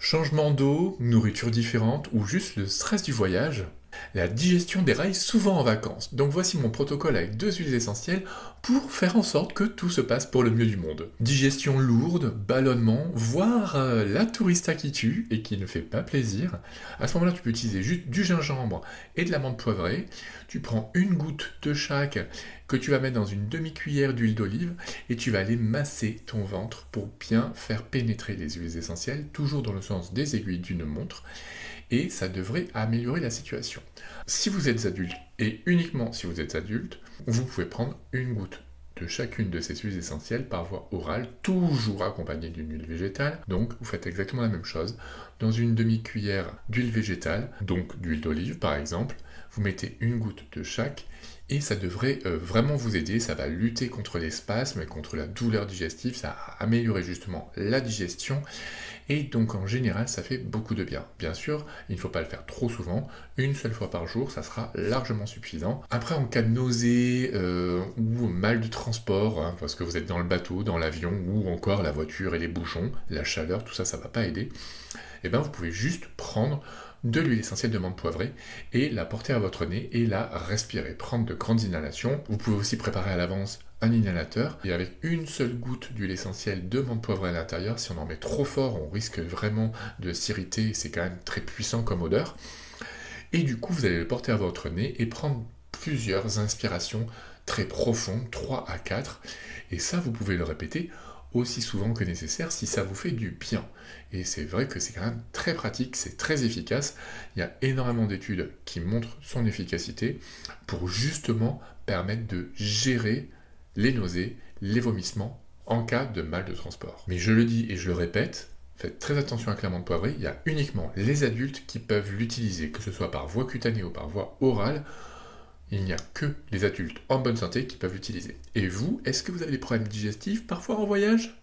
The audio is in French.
Changement d'eau, nourriture différente ou juste le stress du voyage, la digestion déraille souvent en vacances. Donc voici mon protocole avec 2 huiles essentielles pour faire en sorte que tout se passe pour le mieux du monde. Digestion lourde, ballonnement, voire la tourista qui tue et qui ne fait pas plaisir. À ce moment-là, tu peux utiliser juste du gingembre et de la menthe poivrée. Tu prends une goutte de chaque que tu vas mettre dans une demi-cuillère d'huile d'olive et tu vas aller masser ton ventre pour bien faire pénétrer les huiles essentielles, toujours dans le sens des aiguilles d'une montre, et ça devrait améliorer la situation. Si vous êtes adulte, et uniquement si vous êtes adulte, vous pouvez prendre une goutte de chacune de ces huiles essentielles par voie orale, toujours accompagnée d'une huile végétale. Donc vous faites exactement la même chose. Dans une demi-cuillère d'huile végétale, donc d'huile d'olive par exemple, vous mettez une goutte de chaque et ça devrait vraiment vous aider. Ça va lutter contre les spasmes et contre la douleur digestive, ça va améliorer justement la digestion. Et donc en général, ça fait beaucoup de bien. Bien sûr, il ne faut pas le faire trop souvent. Une seule fois par jour, ça sera largement suffisant. Après, en cas de nausée ou mal de transport, hein, parce que vous êtes dans le bateau, dans l'avion, ou encore la voiture et les bouchons, la chaleur, tout ça, ça ne va pas aider. Et bien, vous pouvez juste prendre de l'huile essentielle de menthe poivrée et la porter à votre nez et la respirer. Prendre de grandes inhalations. Vous pouvez aussi préparer à l'avance un inhalateur et avec une seule goutte d'huile essentielle de menthe poivrée à l'intérieur, si on en met trop fort, on risque vraiment de s'irriter, c'est quand même très puissant comme odeur. Et du coup, vous allez le porter à votre nez et prendre plusieurs inspirations très profondes, 3 à 4, et ça, vous pouvez le répéter aussi souvent que nécessaire si ça vous fait du bien. Et c'est vrai que c'est quand même très pratique, c'est très efficace. Il y a énormément d'études qui montrent son efficacité pour justement permettre de gérer les nausées, les vomissements en cas de mal de transport. Mais je le dis et je le répète, faites très attention avec la menthe poivrée, il y a uniquement les adultes qui peuvent l'utiliser, que ce soit par voie cutanée ou par voie orale. Il n'y a que les adultes en bonne santé qui peuvent l'utiliser. Et vous, est-ce que vous avez des problèmes digestifs parfois en voyage ?